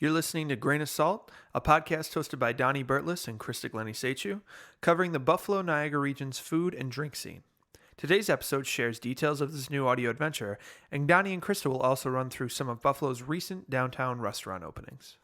You're listening to Grain of Salt, a podcast hosted by Donnie and Christa Glennie Seychew, covering the Buffalo Niagara region's food and drink scene. Today's episode shares details of this new audio adventure, and Donnie and Christa will also run through some of Buffalo's recent downtown restaurant openings.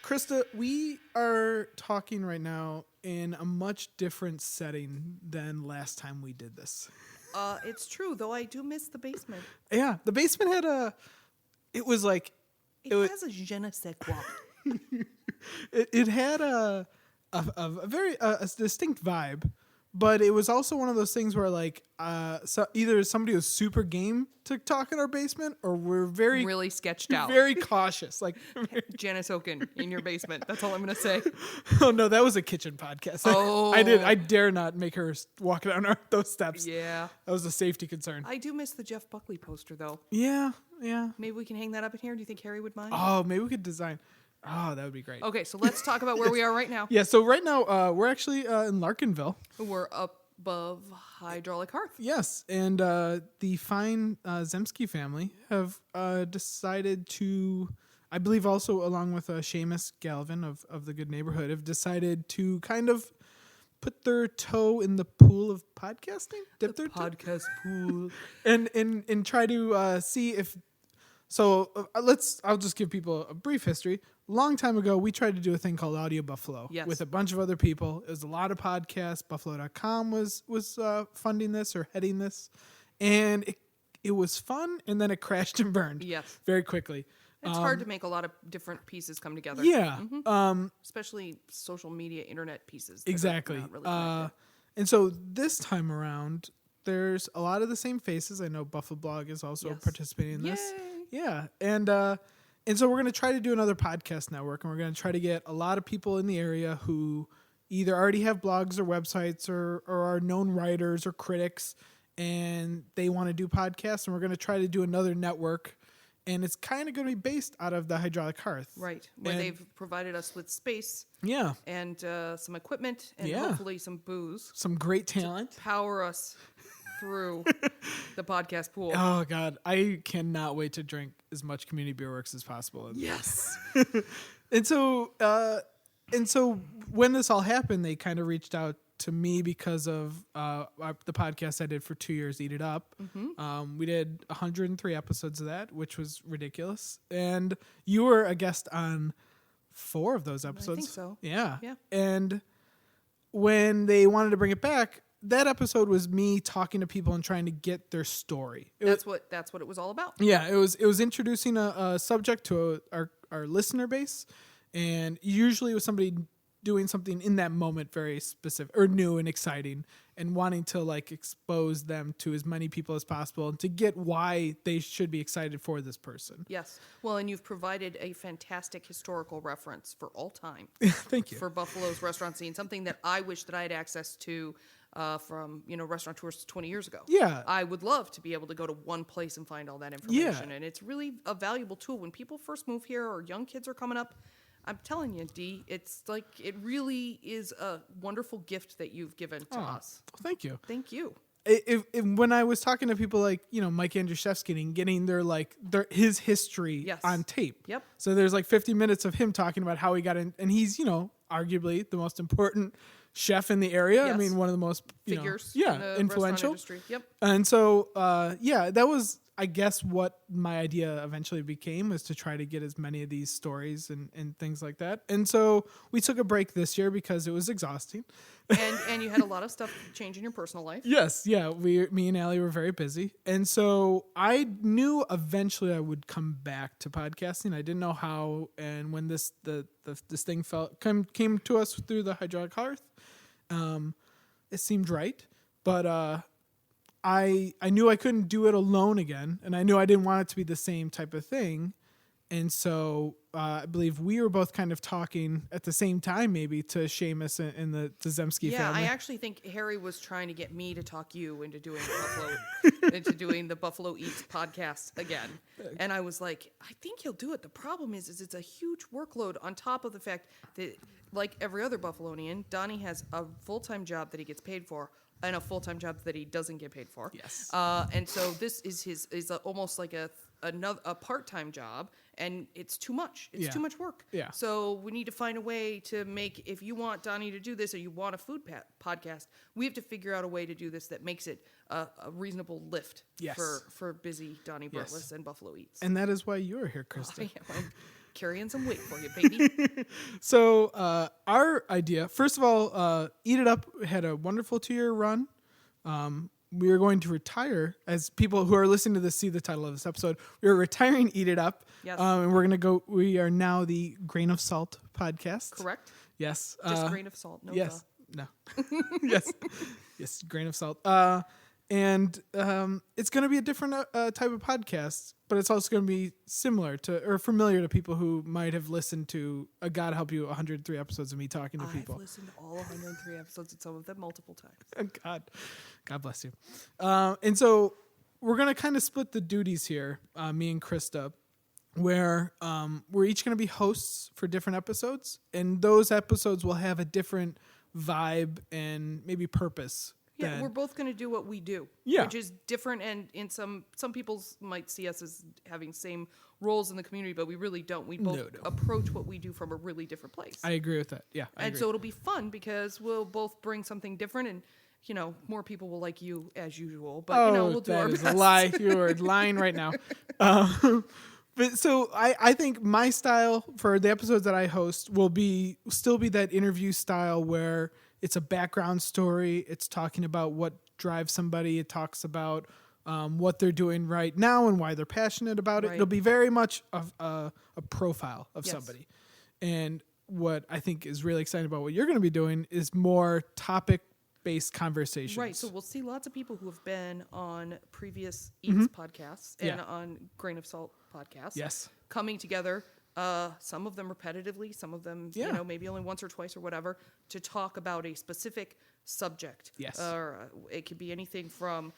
Christa, we are talking right now in a much different setting than last time we did this. It's true, though I do miss the basement. Yeah, the basement had it has a je ne sais quoi. it had a very distinct vibe, but it was also one of those things where so either somebody was super game to talk in our basement, or we're really sketched out, very cautious. Janice Oken in your basement. That's all I'm gonna say. Oh no, that was a kitchen podcast. Oh, I dare not make her walk down those steps. Yeah, that was a safety concern. I do miss the Jeff Buckley poster, though. Yeah. Maybe we can hang that up in here. Do you think Harry would mind? Oh, maybe we could design. Oh, that would be great. Okay, so let's talk about where we are right now. Yeah, so right now we're actually in Larkinville. We're up above Hydraulic Hearth. Yes, and the fine Zemsky family have decided to, I believe also along with Seamus Galvin of the Good Neighborhood, have decided to kind of put their toe in the pool of podcasting. Dip their podcast pool. And try to see if... So I'll just give people a brief history. Long time ago, we tried to do a thing called Audio Buffalo with a bunch of other people. It was a lot of podcasts. Buffalo.com was funding this or heading this. And it was fun, and then it crashed and burned very quickly. It's hard to make a lot of different pieces come together. Yeah. Mm-hmm. Especially social media, internet pieces. Exactly. Really and so this time around, there's a lot of the same faces. I know Buffalo Blog is also participating in this. Yay. Yeah. And so we're going to try to do another podcast network, and we're going to try to get a lot of people in the area who either already have blogs or websites or are known writers or critics, and they want to do podcasts, and we're going to try to do another network, and it's kind of going to be based out of the Hydraulic Hearth. Right, where they've provided us with space and some equipment and hopefully some booze. Some great talent. To power us through the podcast pool. Oh God, I cannot wait to drink as much Community Beer Works as possible. Yes. and so when this all happened, they kind of reached out to me because of the podcast I did for 2 years, Eat It Up. Mm-hmm. We did 103 episodes of that, which was ridiculous. And you were a guest on 4 of those episodes. I think so. Yeah. And when they wanted to bring it back, that episode was me talking to people and trying to get their story. That's what it was all about. Yeah, it was introducing a subject to our listener base, and usually it was somebody doing something in that moment very specific or new and exciting, and wanting to expose them to as many people as possible and to get why they should be excited for this person. Yes. Well, and you've provided a fantastic historical reference for all time. Thank you. For Buffalo's restaurant scene, something that I wish that I had access to from restaurateurs 20 years ago. Yeah. I would love to be able to go to one place and find all that information. And it's really a valuable tool when people first move here or young kids are coming up. I'm telling you, Dee, it's it really is a wonderful gift that you've given to us. Thank you. Thank you. When I was talking to people Mike Andrzejewski and getting their his history on tape. Yep. So there's 50 minutes of him talking about how he got in, and he's arguably the most important chef in the area. Yes. I mean, one of the most figures in the influential restaurant industry. Yep. And so that was, I guess, what my idea eventually became, was to try to get as many of these stories and things like that. And so we took a break this year because it was exhausting. And you had a lot of stuff change in your personal life. Yes, yeah. Me and Allie were very busy. And so I knew eventually I would come back to podcasting. I didn't know how, and when this thing came to us through the Hydraulic Hearth, it seemed right. But I knew I couldn't do it alone again, and I knew I didn't want it to be the same type of thing. And so I believe we were both kind of talking at the same time, maybe, to Seamus and the Zemsky family. Yeah, I actually think Harry was trying to get me to talk you into doing the Buffalo Eats podcast again. And I was like, I think he'll do it. The problem is it's a huge workload on top of the fact that, like every other Buffalonian, Donnie has a full-time job that he gets paid for and a full-time job that he doesn't get paid for. Yes. And so this is almost like a part-time job, and it's too much. It's too much work. Yeah. So we need to find a way to make, if you want Donnie to do this or you want a food podcast, we have to figure out a way to do this that makes it a reasonable lift for busy Donnie Burtless and Buffalo Eats. And that is why you're here, Christa. I'm carrying some weight for you, baby. So our idea, first of all, Eat It Up had a wonderful 2-year run. We are going to retire, as people who are listening to this see the title of this episode. We are retiring Eat It Up. Yes. And we are now the Grain of Salt podcast. Correct? Yes. Just grain of salt. No. Yes. No. Yes. Yes. Grain of salt. And it's going to be a different type of podcast, but it's also going to be similar to, or familiar to people who might have listened to, God help you, 103 episodes of me talking to people. I've listened to all 103 episodes and some of them multiple times. God bless you. And so we're going to kind of split the duties here, me and Christa, where we're each going to be hosts for different episodes, and those episodes will have a different vibe and maybe purpose. Yeah, we're both going to do what we do, which is different, and in some people might see us as having same roles in the community, but we really don't. We both approach what we do from a really different place. I agree with that. Yeah, I agree. So it'll be fun because we'll both bring something different, and more people will like you as usual. But we'll do our best. That is a lie. You are lying right now. But so I think my style for the episodes that I host will still be that interview style where it's a background story. It's talking about what drives somebody. It talks about what they're doing right now and why they're passionate about it. It'll be very much a profile of somebody. And what I think is really exciting about what you're going to be doing is more topic-based conversations. Right. So we'll see lots of people who have been on previous Eats podcasts and on Grain of Salt podcasts. Yes. Coming together. Some of them repetitively, some of them, maybe only once or twice or whatever, to talk about a specific subject. Yes. It could be anything from,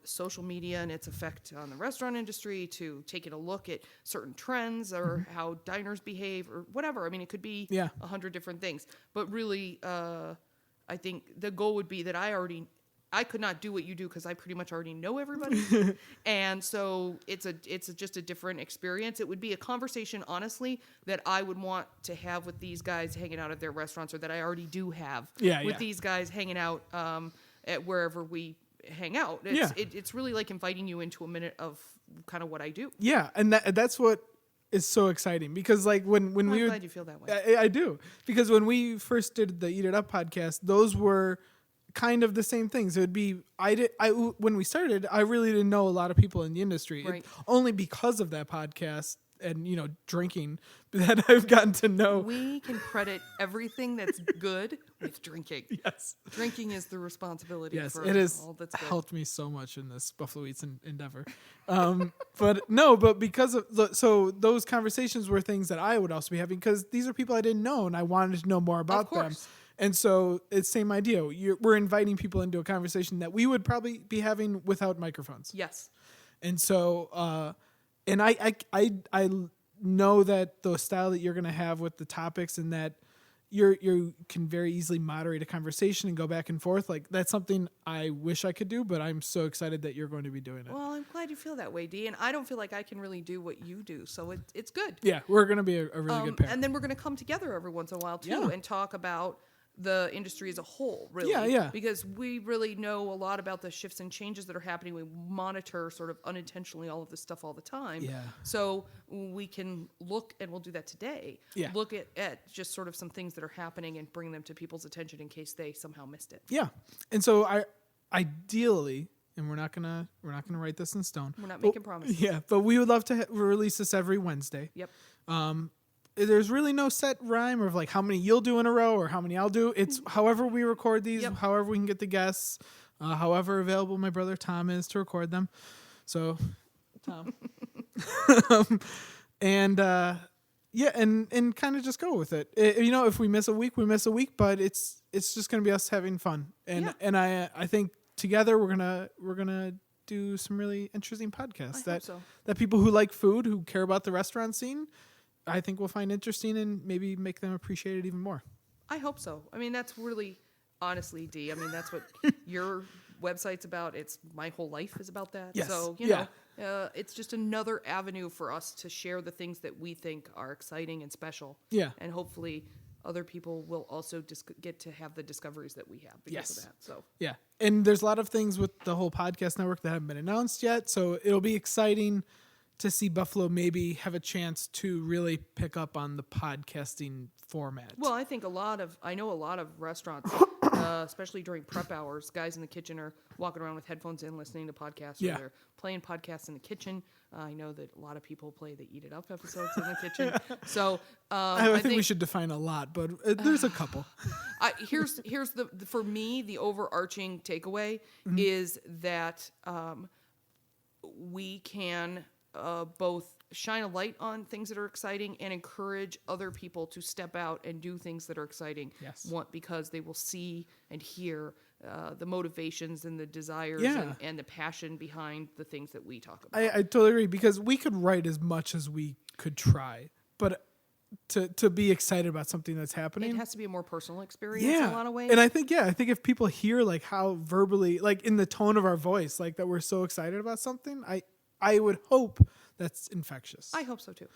social media and its effect on the restaurant industry to taking a look at certain trends or how diners behave or whatever. I mean, it could be 100 different things. But really, I think the goal would be that I could not do what you do because I pretty much already know everybody. And so it's just a different experience. It would be a conversation, honestly, that I would want to have with these guys hanging out at their restaurants, or that I already do have with these guys hanging out at wherever we hang out. It's really like inviting you into a minute of kind of what I do. Yeah, and that's what is so exciting, because like when I'm we glad you feel that way. I do, because when we first did the Eat It Up podcast, those were kind of the same things. It would be when we started, I really didn't know a lot of people in the industry. Right. Only because of that podcast and drinking that I've gotten to know. We can credit everything that's good with drinking. Yes, drinking is the responsibility. Yes, for it has all that's good. Helped me so much in this Buffalo Eats endeavor. But because of those conversations were things that I would also be having, because these are people I didn't know and I wanted to know more about them. And so it's same idea. We're inviting people into a conversation that we would probably be having without microphones. Yes. And so, and I know that the style that you're going to have with the topics, and that you can very easily moderate a conversation and go back and forth. Like, that's something I wish I could do, but I'm so excited that you're going to be doing it. Well, I'm glad you feel that way, Dee. And I don't feel like I can really do what you do. So it's good. Yeah, we're going to be a really good pair. And then we're going to come together every once in a while, too, and talk about the industry as a whole, really. Yeah. Because we really know a lot about the shifts and changes that are happening. We monitor sort of unintentionally all of this stuff all the time. Yeah. So we can look, and we'll do that today, look at just sort of some things that are happening and bring them to people's attention in case they somehow missed it. Yeah. And so ideally, and we're not gonna write this in stone. We're not making promises. Yeah, but we would love to release this every Wednesday. Yep. There's really no set rhyme of like how many you'll do in a row or how many I'll do. It's however we record these, however we can get the guests, however available my brother Tom is to record them. So, Tom. And and kind of just go with it. If we miss a week, we miss a week, but it's just gonna be us having fun. And I think together we're gonna do some really interesting podcasts that people who like food, who care about the restaurant scene, I think will find interesting and maybe make them appreciate it even more. I hope so. I mean, that's really, honestly, Dee, I mean, that's what your website's about. It's my whole life is about that. Yes. So, you know, it's just another avenue for us to share the things that we think are exciting and special. Yeah. And hopefully other people will also get to have the discoveries that we have because of that. So yeah, and there's a lot of things with the whole podcast network that haven't been announced yet. So it'll be exciting to see Buffalo maybe have a chance to really pick up on the podcasting format. Well, I think I know a lot of restaurants, especially during prep hours, guys in the kitchen are walking around with headphones in, listening to podcasts, or they're playing podcasts in the kitchen. I know that a lot of people play the Eat It Up episodes in the kitchen. So I think we should define a lot, but there's a couple. Here's the for me, the overarching takeaway is that we can both shine a light on things that are exciting and encourage other people to step out and do things that are exciting. Yes. Because they will see and hear the motivations and the desires and the passion behind the things that we talk about. I totally agree, because we could write as much as we could try, but to be excited about something that's happening, it has to be a more personal experience in a lot of ways. And I think if people hear like how verbally, like in the tone of our voice, like that we're so excited about something, I would hope that's infectious. I hope so too.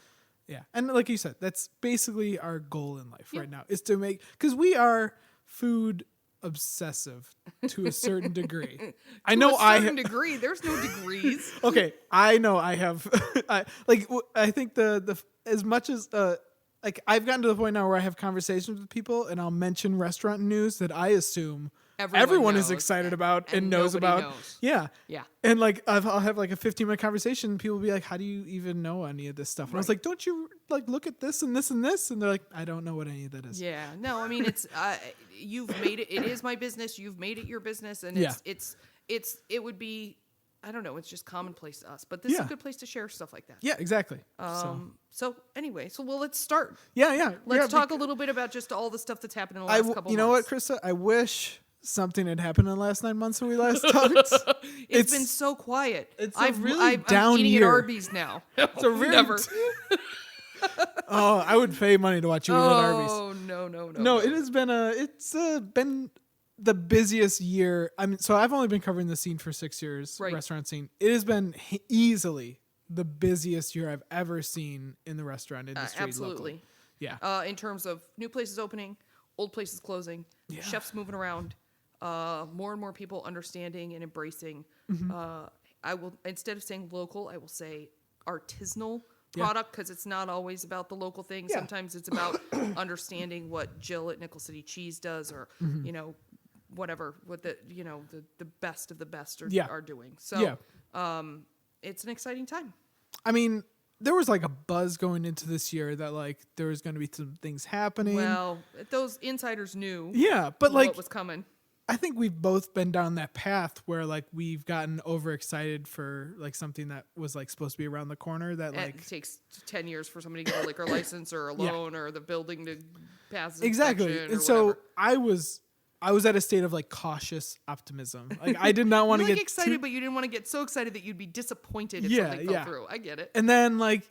Yeah. And like you said, that's basically our goal in life right now, is to because we are food obsessive to a certain degree. I know degree. There's no degrees. Okay. I know I have, I think the as much as, like I've gotten to the point now where I have conversations with people and I'll mention restaurant news that I assume everyone is excited about and knows about. Knows. Yeah. Yeah. And like I'll have like a 15-minute conversation and people will be like, how do you even know any of this stuff? And I was like, don't you like look at this and this and this? And they're like, I don't know what any of that is. Yeah. No, I mean, it's you've made it. It is my business. You've made it your business. And it would be, I don't know, it's just commonplace to us. But this is a good place to share stuff like that. Yeah, exactly. So anyway, let's start. Yeah. Let's talk a little bit about just all the stuff that's happened in the last couple months. You know what, Christa? I wish something had happened in the last 9 months when we last talked. It's been so quiet. It's I'm down eating year. at Arby's now. It's a really never. I would pay money to watch you eat at Arby's. Oh no. No, it has been been the busiest year. I mean, so I've only been covering the scene for 6 years, restaurant scene. It has been easily the busiest year I've ever seen in the restaurant industry. Absolutely. Locally. Yeah. In terms of new places opening, old places closing, chefs moving around, more and more people understanding and embracing. I will, instead of saying local, I will say artisanal product, because it's not always about the local thing. Yeah. Sometimes it's about understanding what Jill at Nickel City Cheese does, or whatever, what the best of the best are doing. So it's an exciting time. I mean, there was like a buzz going into this year that like there was going to be some things happening. Well, those insiders knew but like what was coming. I think we've both been down that path where like we've gotten overexcited for like something that was like supposed to be around the corner that like it takes 10 years for somebody to get a liquor license or a loan or the building to pass exactly. And so I was at a state of like cautious optimism. Like I did not want to get excited, but you didn't want to get so excited that you'd be disappointed if something fell through. I get it. And then like,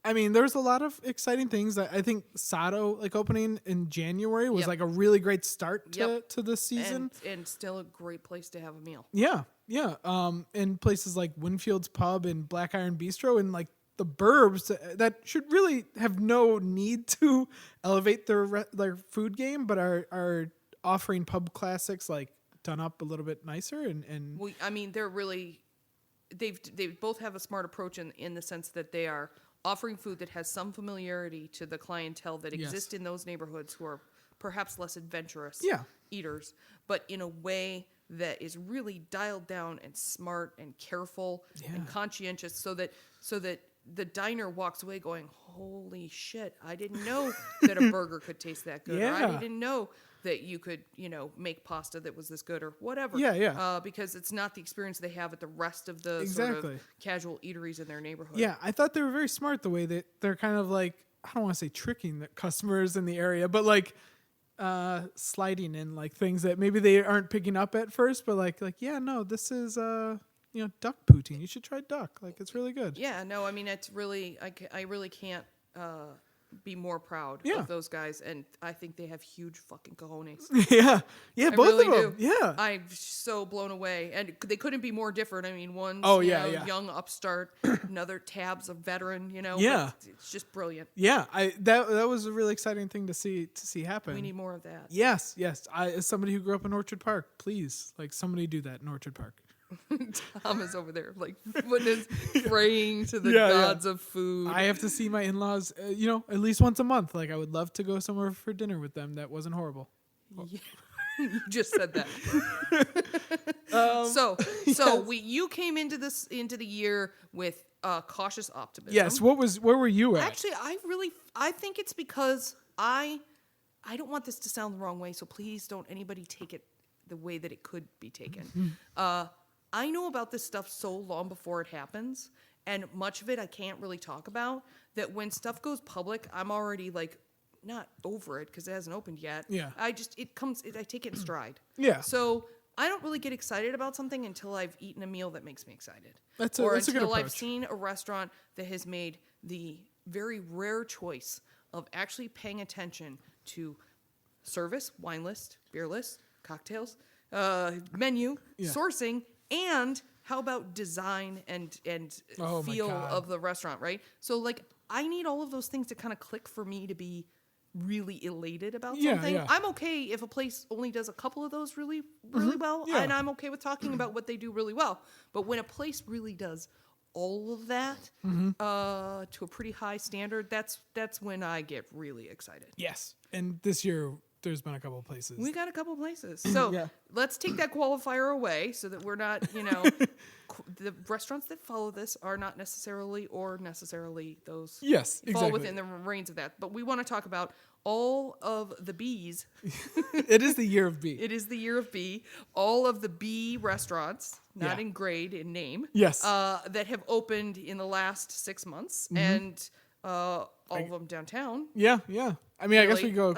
I mean, there's a lot of exciting things that I think Sato like opening in January was like a really great start to the season. And still a great place to have a meal. Yeah. And places like Winfield's Pub and Black Iron Bistro and like the burbs that should really have no need to elevate their food game, but are offering pub classics like done up a little bit nicer and well, I mean, they're really they both have a smart approach in the sense that they are offering food that has some familiarity to the clientele that exist in those neighborhoods who are perhaps less adventurous eaters, but in a way that is really dialed down and smart and careful and conscientious, so that the diner walks away going, holy shit, I didn't know that a burger could taste that good. Yeah. Or I didn't know that you could, make pasta that was this good or whatever. Yeah. Because it's not the experience they have at the rest of the Exactly. sort of casual eateries in their neighborhood. Yeah, I thought they were very smart the way that they're kind of like, I don't want to say tricking the customers in the area, but like sliding in like things that maybe they aren't picking up at first, but like yeah, no, this is duck poutine. You should try duck. Like it's really good. Yeah, no, I mean it's really I really can't be more proud of those guys, and I think they have huge fucking cojones. yeah, I both really of them. do. Yeah, I'm so blown away, and they couldn't be more different. I mean, one's young upstart, another Tab's a veteran. Yeah. It's just brilliant. Yeah, that was a really exciting thing to see happen. We need more of that. Yes. As somebody who grew up in Orchard Park, please, like somebody do that in Orchard Park. Tom is over there, like praying to the gods of food. I have to see my in-laws, at least once a month. Like I would love to go somewhere for dinner with them that wasn't horrible. Yeah. You just said that. You came into the year with cautious optimism. Yes. Where were you at? Actually, I think it's because I don't want this to sound the wrong way, so please don't anybody take it the way that it could be taken. I know about this stuff so long before it happens, and much of it I can't really talk about, that when stuff goes public, I'm already like not over it because it hasn't opened yet. Yeah. I take it in stride. Yeah. So I don't really get excited about something until I've eaten a meal that makes me excited. That's a good approach. Until I've seen a restaurant that has made the very rare choice of actually paying attention to service, wine list, beer list, cocktails, menu, sourcing, and how about design and feel of the restaurant, right? So like I need all of those things to kind of click for me to be really elated about something. Yeah. I'm okay if a place only does a couple of those really well, and I'm okay with talking about what they do really well. But when a place really does all of that to a pretty high standard, that's when I get really excited. Yes. And this year there's been a couple of places. We got a couple of places. So let's take that qualifier away so that we're not, the restaurants that follow this are not necessarily those fall within the reins of that. But we want to talk about all of the B's. It is the year of B. It is the year of B. All of the B restaurants, not in grade, in name. Yes. That have opened in the last 6 months. And all of them downtown. Yeah. I mean, really? I guess we go...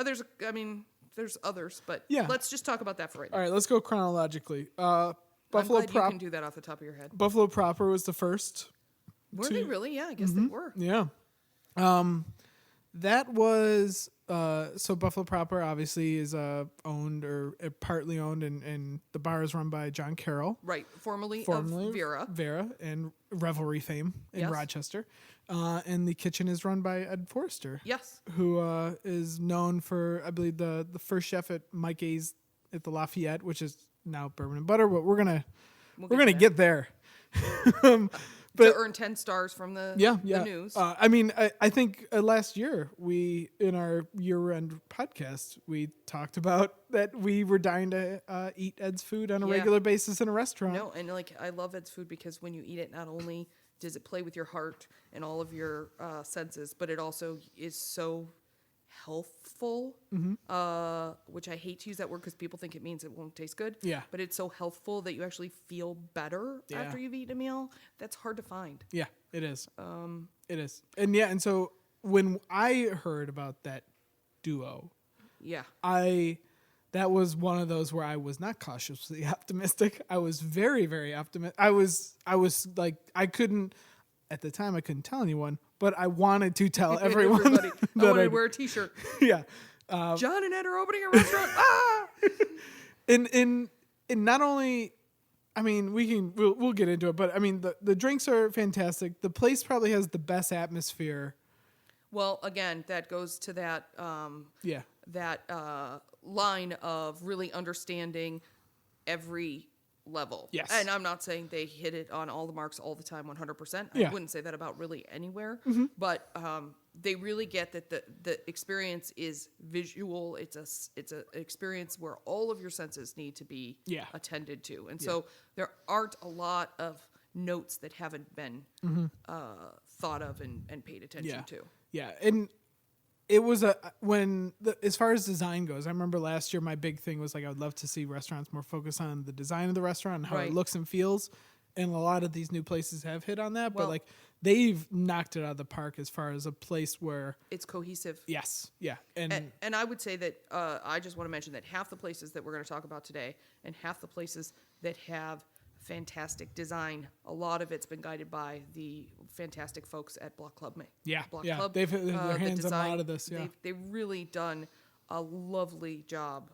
There's others, but yeah. Let's just talk about that for right now. All right, let's go chronologically. Buffalo I'm glad you can do that off the top of your head. Buffalo proper was the first. Were they really? Yeah, I guess they were. Yeah. That was so Buffalo proper obviously is owned or partly owned, and the bar is run by John Carroll, right? Formerly of Vera and Revelry fame in Rochester. And the kitchen is run by Ed Forrester. Yes. Who is known for, I believe, the first chef at Mike A's at the Lafayette, which is now Bourbon and Butter, but we're gonna get there. To earn 10 stars from the news. I think last year in our year-end podcast, we talked about that we were dying to eat Ed's food on a regular basis in a restaurant. No, and I love Ed's food because when you eat it, not only does it play with your heart and all of your senses, but it also is so healthful, which I hate to use that word because people think it means it won't taste good. Yeah. But it's so healthful that you actually feel better after you've eaten a meal. That's hard to find. Yeah, it is. It is. And so when I heard about that duo, that was one of those where I was not cautiously optimistic. I was very, very optimistic. I was like, I couldn't tell anyone, but I wanted to tell everyone. Everybody. I wanted to wear a t-shirt. Yeah. John and Ed are opening a restaurant. And not only, I mean, we'll get into it, but I mean, the drinks are fantastic. The place probably has the best atmosphere. Well, again, that goes to that line of really understanding every level. Yes. And I'm not saying they hit it on all the marks all the time 100%. I wouldn't say that about really anywhere. But they really get that the experience is visual. It's an experience where all of your senses need to be attended to. And so there aren't a lot of notes that haven't been thought of and paid attention to. Yeah, and it was as far as design goes, I remember last year my big thing was like I would love to see restaurants more focus on the design of the restaurant and how it looks and feels. And a lot of these new places have hit on that, but like they've knocked it out of the park as far as a place where it's cohesive. Yes, yeah, and I would say that I just want to mention that half the places that we're going to talk about today, and half the places that have fantastic design, a lot of it's been guided by the fantastic folks at Block Club. Club, they've had their hands on a lot of this. Yeah, they've really done a lovely job.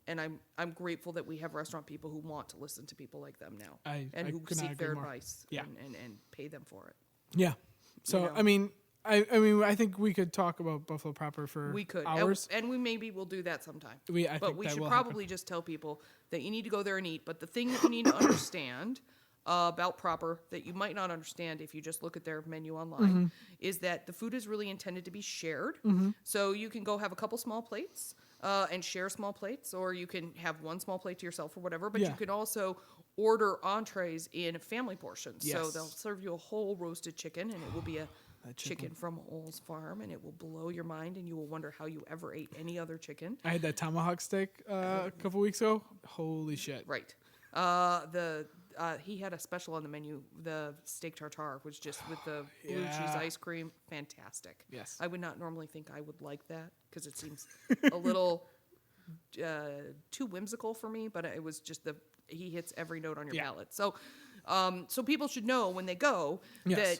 And I'm grateful that we have restaurant people who want to listen to people like them now, who seek their advice and pay them for it. Yeah. So I mean, I think we could talk about Buffalo proper for hours, and we maybe will do that sometime. But we should probably just tell people that you need to go there and eat. But the thing that you need to understand about proper that you might not understand if you just look at their menu online is that the food is really intended to be shared. So you can go have a couple small plates. And share small plates, or you can have one small plate to yourself or whatever, but you can also order entrees in family portions. Yes. So they'll serve you a whole roasted chicken, and it will be a chicken from Ole's Farm, and it will blow your mind, and you will wonder how you ever ate any other chicken. I had that tomahawk steak a couple weeks ago. Holy shit. Right. He had a special on the menu, the steak tartare, which just with the blue cheese ice cream, fantastic. Yes. I would not normally think I would like that because it seems a little too whimsical for me, but it was just he hits every note on your palate. So people should know when they go that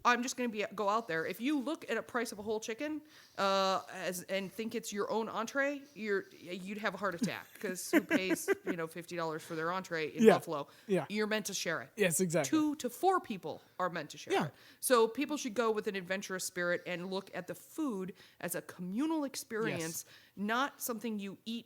I'm just going to go out there. If you look at a price of a whole chicken and think it's your own entree, you'd have a heart attack because who pays $50 for their entree in Buffalo? Yeah. You're meant to share it. Yes, exactly. 2 to 4 people are meant to share it. So people should go with an adventurous spirit and look at the food as a communal experience, not something you eat.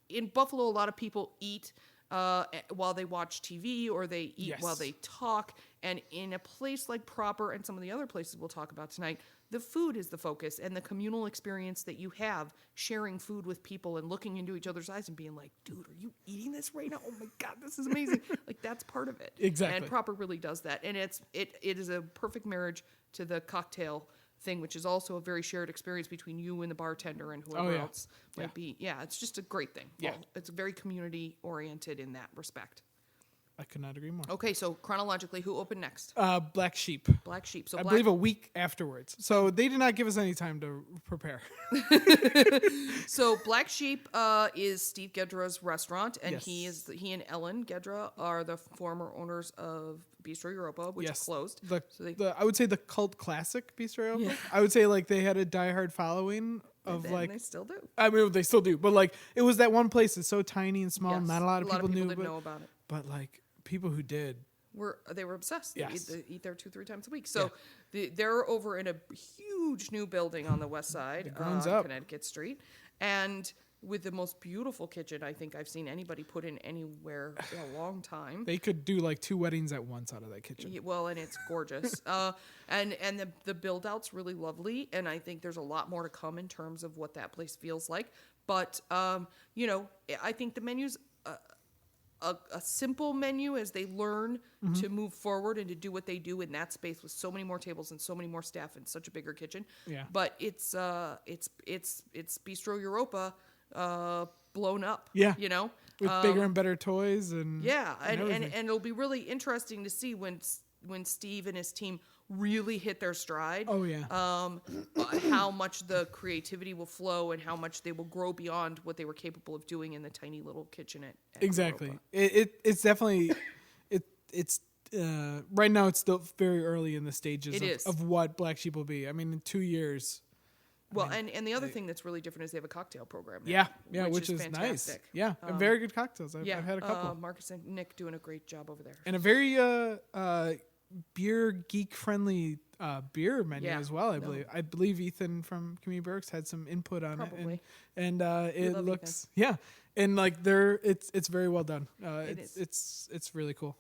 In Buffalo, a lot of people eat while they watch TV or they eat while they talk. And in a place like Proper and some of the other places we'll talk about tonight, the food is the focus and the communal experience that you have sharing food with people and looking into each other's eyes and being like, dude, are you eating this right now? Oh my God, this is amazing. Like that's part of it. Exactly. And Proper really does that. And it is a perfect marriage to the cocktail thing, which is also a very shared experience between you and the bartender and whoever else might be. Yeah, it's just a great thing. Yeah. Well, it's very community oriented in that respect. I could not agree more. Okay, so chronologically, who opened next? Black Sheep. Black Sheep. So I believe a week afterwards. So they did not give us any time to prepare. So Black Sheep is Steve Gedra's restaurant, and he and Ellen Gedra are the former owners of Bistro Europa, which is closed. I would say the cult classic Bistro Europa. Yeah. I would say like they had a diehard following of and they still do. I mean, they still do, but like it was that one place that's so tiny and small, not a lot of people didn't know about it. But like people who did were obsessed. Yes. They eat there 2-3 times a week. So they're over in a huge new building on the west side, on Connecticut Street, and with the most beautiful kitchen I think I've seen anybody put in anywhere in a long time. They could do like 2 weddings at once out of that kitchen. Well, and it's gorgeous. And the build out's really lovely, and I think there's a lot more to come in terms of what that place feels like. But I think the menu's a simple menu as they learn to move forward and to do what they do in that space with so many more tables and so many more staff and such a bigger kitchen. Yeah. But it's Bistro Europa blown up. Yeah. With bigger and better toys and and it'll be really interesting to see when Steve and his team really hit their stride. Oh yeah. How much the creativity will flow and how much they will grow beyond what they were capable of doing in the tiny little kitchen at exactly. Europa. It's definitely it's right now it's still very early in the stages of what Black Sheep will be. I mean, in 2 years. Well, and the other thing that's really different is they have a cocktail program now, which is fantastic. Nice. Yeah, very good cocktails. I've had a couple. Marcus and Nick doing a great job over there. And a very beer geek friendly beer menu as well. I believe Ethan from Community Burks had some input on it, and it looks and like it's very well done. It's really cool.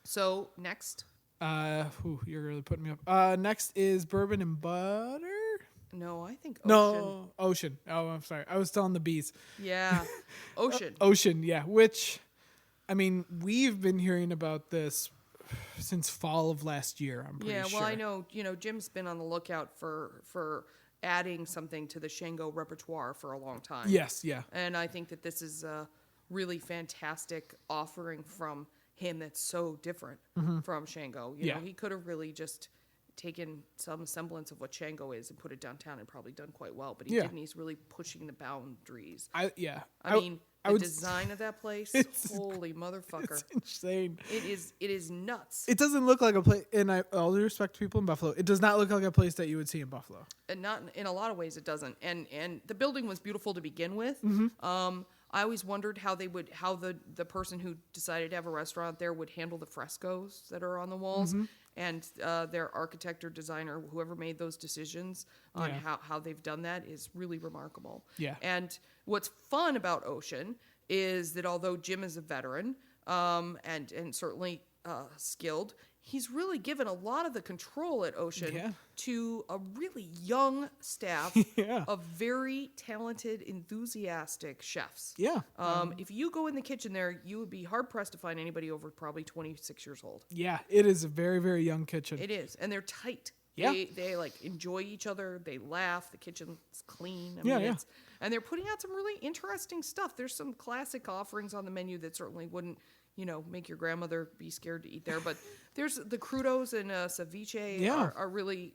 So next, you're really putting me up. Next is Bourbon and Butter. No, I think Ocean. No, Ocean. Oh, I'm sorry. I was still on the bees. Yeah, Ocean. Ocean, yeah. Which, I mean, we've been hearing about this since fall of last year. I'm pretty sure. Yeah, well, I know, Jim's been on the lookout for adding something to the Shango repertoire for a long time. Yes, yeah. And I think that this is a really fantastic offering from him that's so different from Shango. You know, he could have really just taken some semblance of what Shango is and put it downtown and probably done quite well, but he didn't. He's really pushing the boundaries. I mean, the design of that place, holy motherfucker. It's insane. It is nuts. It doesn't look like a place, and all due respect to people in Buffalo, it does not look like a place that you would see in Buffalo. And not in a lot of ways it doesn't. And the building was beautiful to begin with. I always wondered how the person who decided to have a restaurant there would handle the frescoes that are on the walls. And their architect or designer, whoever made those decisions on how they've done that, is really remarkable. Yeah. And what's fun about Ocean is that although Jim is a veteran and certainly skilled, he's really given a lot of the control at Ocean to a really young staff of very talented, enthusiastic chefs. Yeah. If you go in the kitchen there, you would be hard-pressed to find anybody over probably 26 years old. Yeah, it is a very, very young kitchen. It is, and they're tight. Yeah. They like enjoy each other. They laugh. The kitchen's clean. And they're putting out some really interesting stuff. There's some classic offerings on the menu that certainly wouldn't, make your grandmother be scared to eat there. But there's the crudos and ceviche are really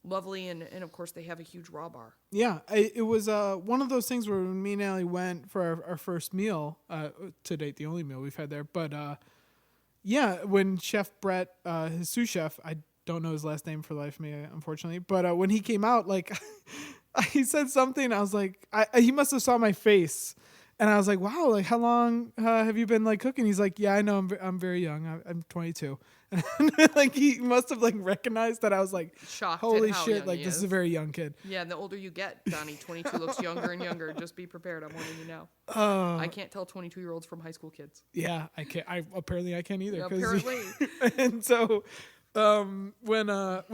lovely. And of course, they have a huge raw bar. Yeah, it was one of those things where when me and Allie went for our first meal, to date, the only meal we've had there. But when Chef Brett, his sous chef, I don't know his last name for the life of me, unfortunately. But when he came out, like, he said something. I was like, he must have saw my face. And I was like, wow, like, how long have you been, like, cooking? He's like, yeah, I know, I'm very young. I'm 22. And like, he must have, like, recognized that I was, like, shocked. Holy shit, like, this is a very young kid. Yeah, and the older you get, Donnie, 22 looks younger and younger. Just be prepared. I'm warning you now. I can't tell 22-year-olds from high school kids. Yeah, I can't. Apparently I can't either. Yeah, apparently. And so when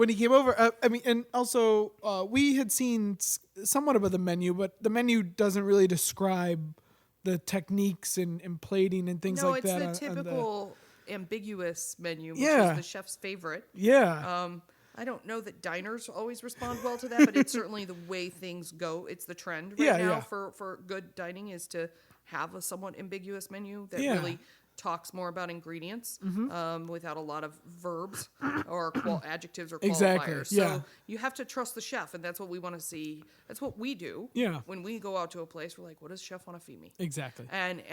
he came over, and also we had seen somewhat of the menu, but the menu doesn't really describe the techniques and plating and things like that. No, it's the typical ambiguous menu, which Yeah. is the chef's favorite. Yeah. I don't know that diners always respond well to that, but it's certainly the way things go. It's the trend right now for good dining is to have a somewhat ambiguous menu that really talks more about ingredients without a lot of verbs or adjectives or qualifiers. Exactly, So you have to trust the chef, and that's what we want to see. That's what we do. Yeah. When we go out to a place, we're like, what does chef want to feed me? Exactly. And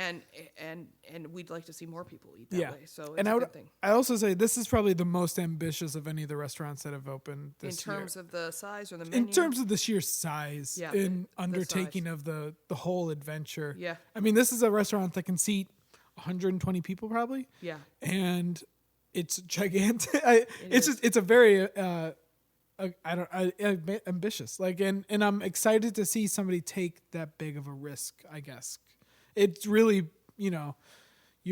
we'd like to see more people eat that way. So it's and a good thing. I also say this is probably the most ambitious of any of the restaurants that have opened this year. In terms of the size or the menu? In terms of the sheer size and undertaking size. of the whole adventure. Yeah. I mean, this is a restaurant that can seat 120 people probably. Yeah. And it's gigantic. It's a very ambitious. Like and I'm excited to see somebody take that big of a risk, I guess. It's really, you're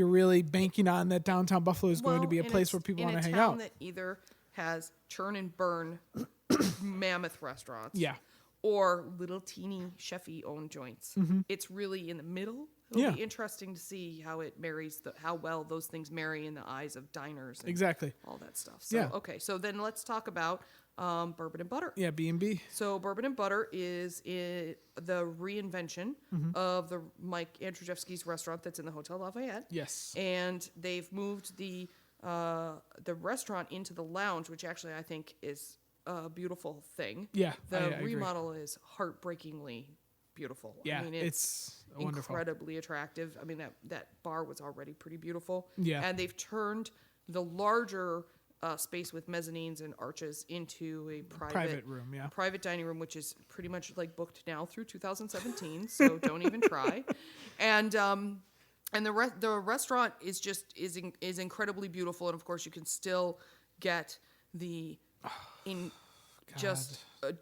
really banking on that downtown Buffalo is going to be a place where people want to hang out. In a town that either has churn and burn mammoth restaurants. Yeah. Or little teeny chefy owned joints. It's really in the middle. It'll be interesting to see how it marries, how well those things marry in the eyes of diners. And exactly. All that stuff. So, okay. So then let's talk about Bourbon and Butter. Yeah, B&B. So Bourbon and Butter is the reinvention of the Mike Andrzejewski's restaurant that's in the Hotel Lafayette. Yes. And they've moved the restaurant into the lounge, which actually I think is a beautiful thing. Yeah, the I remodel is heartbreakingly beautiful. Yeah, I mean, it's wonderful. Incredibly attractive. I mean, that bar was already pretty beautiful. Yeah, and they've turned the larger space with mezzanines and arches into a private room, private dining room, which is pretty much like booked now through 2017. So don't even try. And the restaurant is incredibly beautiful, and of course you can still get the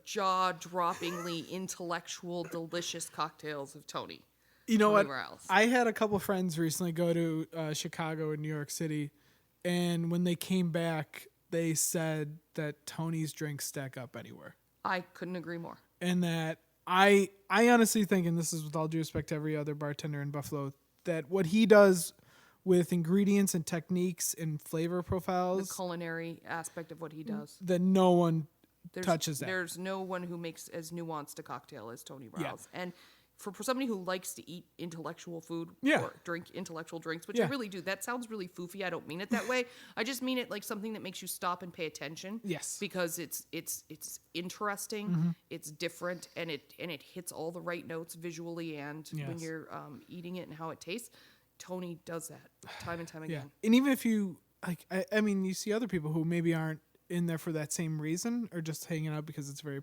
jaw-droppingly intellectual, delicious cocktails of Tony. You know what? Else. I had a couple friends recently go to Chicago and New York City, and when they came back, they said that Tony's drinks stack up anywhere. I couldn't agree more. And that I honestly think, and this is with all due respect to every other bartender in Buffalo, that what he does with ingredients and techniques and flavor profiles. The culinary aspect of what he does. That no one touches that. There's no one who makes as nuanced a cocktail as Tony Rouse. Yeah. And for somebody who likes to eat intellectual food or drink intellectual drinks, which I really do. That sounds really foofy. I don't mean it that way. I just mean it like something that makes you stop and pay attention. Yes. Because it's interesting, it's different, and it hits all the right notes visually and when you're eating it and how it tastes. Tony does that time and time again. And even if you like, I mean, you see other people who maybe aren't in there for that same reason or just hanging out because it's a very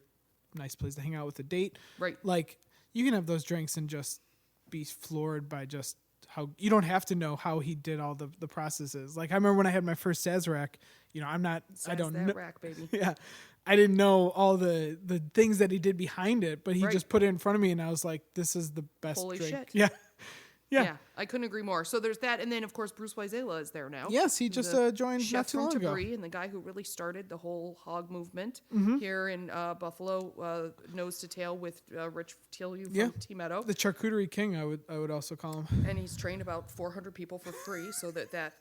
nice place to hang out with a date. Right. Like, you can have those drinks and just be floored by just how you don't have to know how he did all the processes. Like, I remember when I had my first Sazerac, I don't know. Rack, baby. Yeah. I didn't know all the things that he did behind it, but he just put it in front of me and I was like, this is the best Holy drink. shit. Yeah. Yeah, I couldn't agree more. So there's that, and then of course Bruce Weisela is there now. Yes, he just joined chef not too long from ago. Tabri, and the guy who really started the whole hog movement here in Buffalo, nose to tail with Rich Tillieu from T Meadow. The charcuterie king, I would also call him. And he's trained about 400 people for free, so that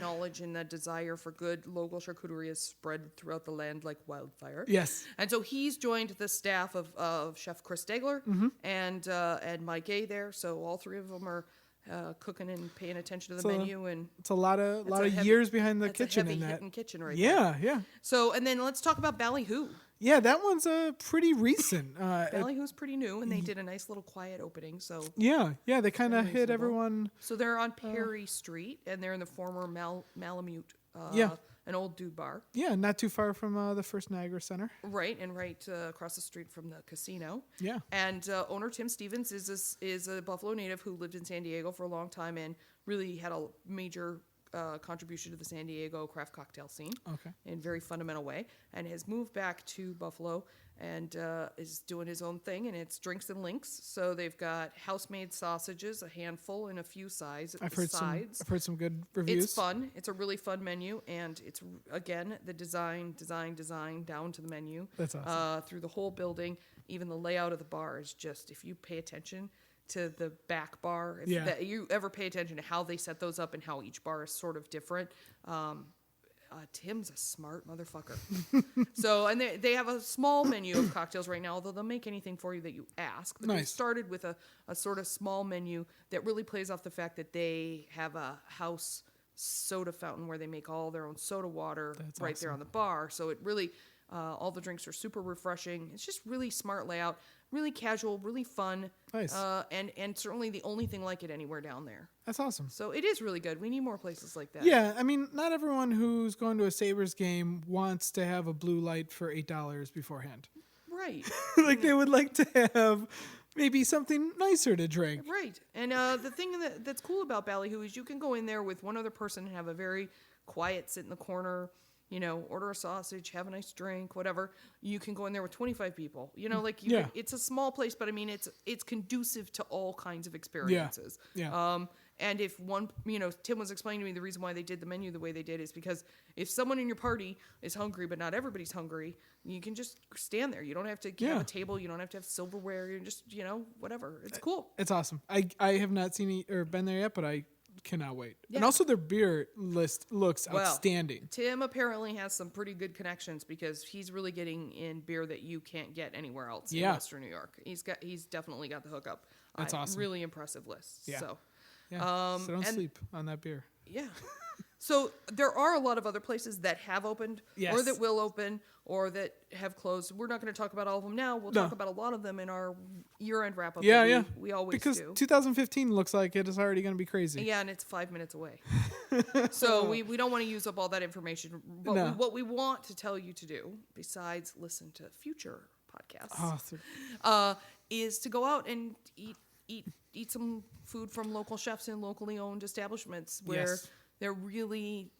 knowledge and that desire for good local charcuterie is spread throughout the land like wildfire. Yes. And so he's joined the staff of Chef Chris Degler and Mike Gay there. So all three of them are cooking and paying attention to the menu, and it's a lot of years behind the kitchen. That's a in heavy that hitting kitchen right yeah, there. yeah. So and then let's talk about Ballyhoo. Yeah, that one's pretty recent. Ballyhoo's pretty new, and they did a nice little quiet opening. So yeah, they kind of hit everyone. So they're on Perry Street, and they're in the former Malamute. An old dude bar. Yeah, not too far from the First Niagara Center. Right, and right across the street from the casino. Yeah. And owner Tim Stevens is a Buffalo native who lived in San Diego for a long time and really had a major contribution to the San Diego craft cocktail scene. Okay. In a very fundamental way, and has moved back to Buffalo and is doing his own thing, and it's drinks and links. So they've got house-made sausages, a handful, and a few sides. I've heard some good reviews. It's fun. It's a really fun menu, and it's again the design down to the menu. That's awesome. Through the whole building, even the layout of the bar is just, if you pay attention to the back bar, if you ever pay attention to how they set those up and how each bar is sort of different. Tim's a smart motherfucker. So, and they have a small menu of cocktails right now, although they'll make anything for you that you ask. But they started with a sort of small menu that really plays off the fact that they have a house soda fountain where they make all their own soda water there on the bar. So it really, all the drinks are super refreshing. It's just really smart layout, really casual, really fun. Nice. And certainly the only thing like it anywhere down there. That's awesome. So it is really good. We need more places like that. Yeah, I mean, not everyone who's going to a Sabres game wants to have a blue light for $8 beforehand. Right. Like, they would like to have maybe something nicer to drink. Right. And the thing that's cool about Ballyhoo is you can go in there with one other person and have a very quiet sit in the corner, order a sausage, have a nice drink, whatever. You can go in there with 25 people. It's a small place, but I mean, it's conducive to all kinds of experiences. Yeah. And if one, Tim was explaining to me the reason why they did the menu the way they did is because if someone in your party is hungry, but not everybody's hungry, you can just stand there. You don't have to have a table. You don't have to have silverware. You just, whatever. It's cool. It's awesome. I have not seen or been there yet, but I cannot wait. Yeah. And also their beer list looks outstanding. Tim apparently has some pretty good connections because he's really getting in beer that you can't get anywhere else in Western New York. He's definitely got the hookup. That's awesome. Really impressive list. Yeah. So. Yeah. So don't sleep on that beer. Yeah. So there are a lot of other places that have opened or that will open or that have closed. We're not going to talk about all of them now. We'll talk about a lot of them in our year-end wrap-up. Yeah, we always because do. 2015 looks like it is already going to be crazy. Yeah, and it's 5 minutes away. So we don't want to use up all that information. But what we want to tell you to do, besides listen to future podcasts, is to go out and eat some food from local chefs and locally owned establishments where they're really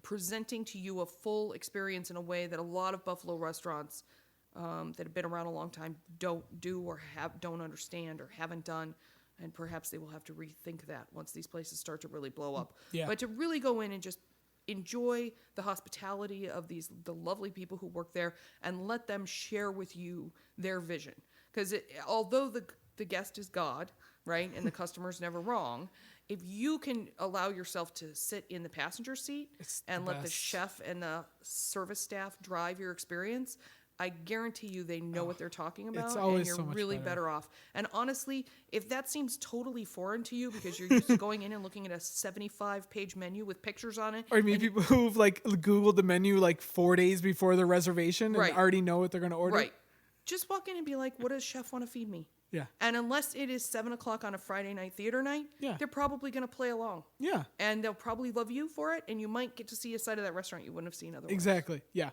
presenting to you a full experience in a way that a lot of Buffalo restaurants that have been around a long time don't do or don't understand or haven't done. And perhaps they will have to rethink that once these places start to really blow up. Yeah. But to really go in and just enjoy the hospitality of the lovely people who work there and let them share with you their vision. Because although the guest is God, right, and the customer's never wrong, if you can allow yourself to sit in the passenger seat and let the chef and the service staff drive your experience, I guarantee you they know what they're talking about, it's always and you're so much really better off. And honestly, if that seems totally foreign to you because you're used to going in and looking at a 75-page menu with pictures on it. Or people who've like Googled the menu like 4 days before the reservation and already know what they're going to order. Right. Just walk in and be like, what does chef want to feed me? Yeah. And unless it is 7 o'clock on a Friday night theater night, they're probably going to play along. Yeah. And they'll probably love you for it, and you might get to see a side of that restaurant you wouldn't have seen otherwise. Exactly. Yeah.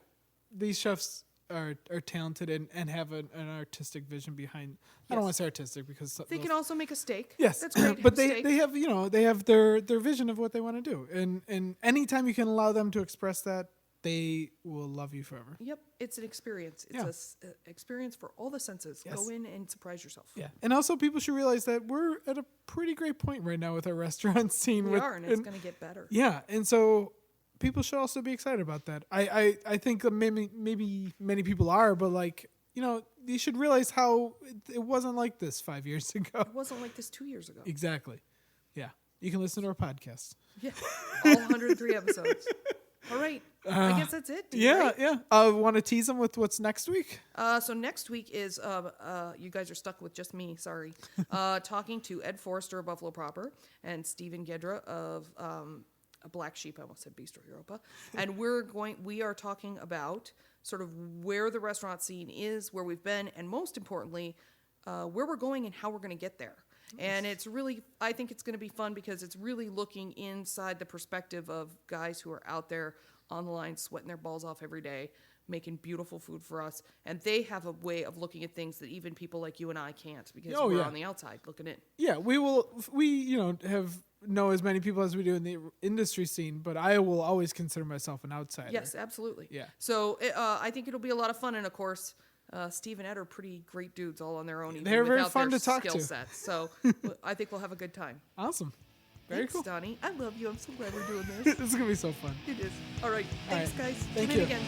These chefs are talented and have an artistic vision behind. I don't want to say artistic because they can also make a steak. Yes, that's great. But they have their vision of what they want to do, and anytime you can allow them to express that, they will love you forever. Yep, it's an experience. It's an experience for all the senses. Yes. Go in and surprise yourself. Yeah, and also people should realize that we're at a pretty great point right now with our restaurant scene. We are, and it's going to get better. Yeah, and so people should also be excited about that. I think that maybe many people are, but like, you should realize how it wasn't like this 5 years ago. It wasn't like this 2 years ago. Exactly. Yeah. You can listen to our podcast. Yeah. All 103 episodes. All right. I guess that's it. Yeah. Want to tease them with what's next week? So next week is, you guys are stuck with just me, sorry. Talking to Ed Forrester of Buffalo Proper and Stephen Gedra of a Black Sheep, I almost said Bistro Europa. And we are talking about sort of where the restaurant scene is, where we've been, and most importantly, where we're going and how we're going to get there. Nice. And it's really, I think it's going to be fun because it's really looking inside the perspective of guys who are out there on the line, sweating their balls off every day, making beautiful food for us. And they have a way of looking at things that even people like you and I can't because we're on the outside looking in. Yeah, we know as many people as we do in the industry scene, but I will always consider myself an outsider. Yes, absolutely. Yeah. So I think it'll be a lot of fun. And of course, Steve and Ed are pretty great dudes all on their own. They're very fun to talk to. Sets. So I think we'll have a good time. Awesome. Very Thanks, cool. Donnie. I love you. I'm so glad we're doing this. This is going to be so fun. It is. All right. Thanks, guys. Thank Tune you. in again.